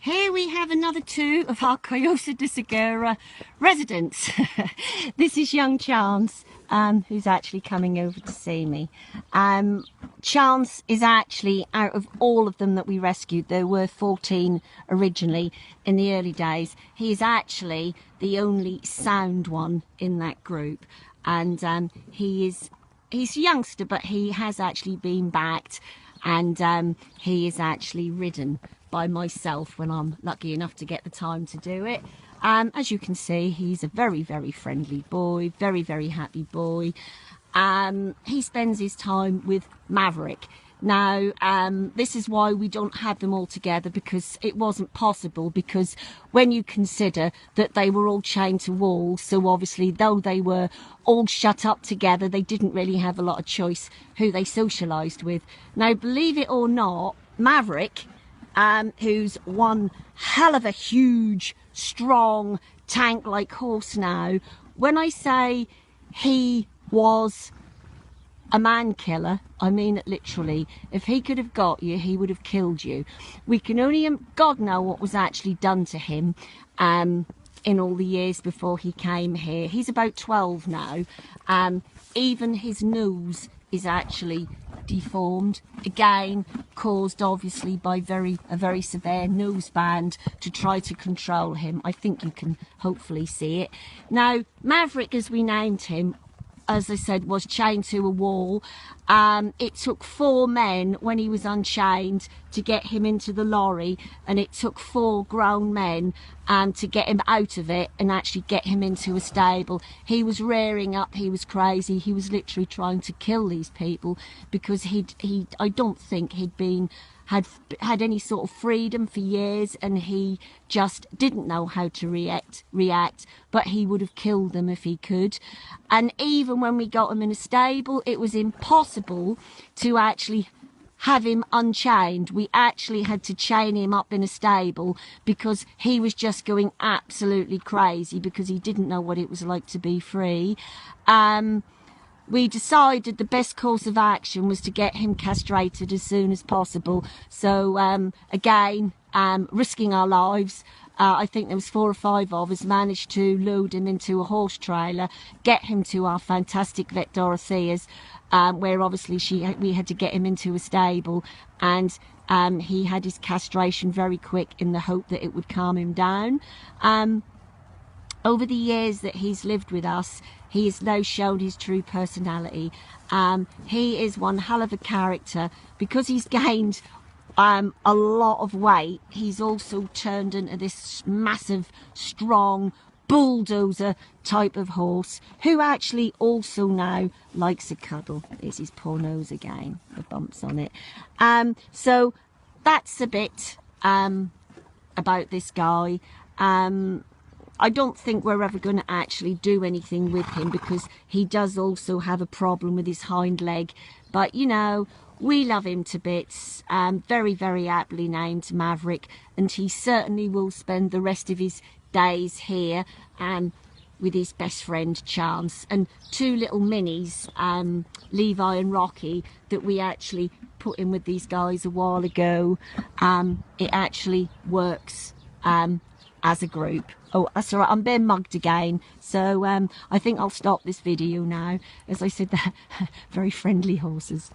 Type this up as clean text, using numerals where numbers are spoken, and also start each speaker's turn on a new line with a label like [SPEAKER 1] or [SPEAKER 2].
[SPEAKER 1] Here we have another two of our Callosa de Segura residents. This is young Chance, who's actually coming over to see me. Chance is actually, out of all of them that we rescued, there were 14 originally in the early days, he is actually the only sound one in that group. And he's a youngster, but he has actually been backed, and he is actually ridden by myself when I'm lucky enough to get the time to do it. As you can see, he's a very, very friendly boy, very, very happy boy. He spends his time with Maverick. Now, this is why we don't have them all together, because it wasn't possible, because when you consider that they were all chained to walls, so obviously though they were all shut up together, they didn't really have a lot of choice who they socialised with. Now, believe it or not, Maverick, who's one hell of a huge, strong, tank-like horse now, when I say he was a man killer, I mean it literally. If he could have got you, he would have killed you. We can only, God know what was actually done to him in all the years before he came here. He's about 12 now. Even his nose is actually deformed, again caused obviously by a very severe nose band to try to control him. I think you can hopefully see it. Now, Maverick, as we named him, as I said, was chained to a wall. It took 4 men when he was unchained to get him into the lorry, and it took 4 grown men to get him out of it and actually get him into a stable. He was rearing up, he was crazy, he was literally trying to kill these people, because I don't think he'd had any sort of freedom for years, and he just didn't know how to react, but he would have killed them if he could. And even when we got him in a stable, it was impossible to actually have him unchained. We actually had to chain him up in a stable, because he was just going absolutely crazy, because he didn't know what it was like to be free. We decided the best course of action was to get him castrated as soon as possible. So again, risking our lives, I think there was 4 or 5 of us managed to load him into a horse trailer, get him to our fantastic vet Dorothea's, where obviously we had to get him into a stable, and he had his castration very quick in the hope that it would calm him down. Over the years that he's lived with us, he has now shown his true personality. He is one hell of a character. Because he's gained a lot of weight, he's also turned into this massive, strong, bulldozer type of horse, who actually also now likes a cuddle. There's his poor nose again, the bumps on it. So that's a bit about this guy. I don't think we're ever going to actually do anything with him, because he does also have a problem with his hind leg. But, you know, we love him to bits. Very, very aptly named Maverick. And he certainly will spend the rest of his days here with his best friend Chance. And 2 little minis, Levi and Rocky, that we actually put in with these guys a while ago. It actually works as a group. Oh, that's all right, I'm being mugged again, so I think I'll stop this video now. As I said, they're very friendly horses.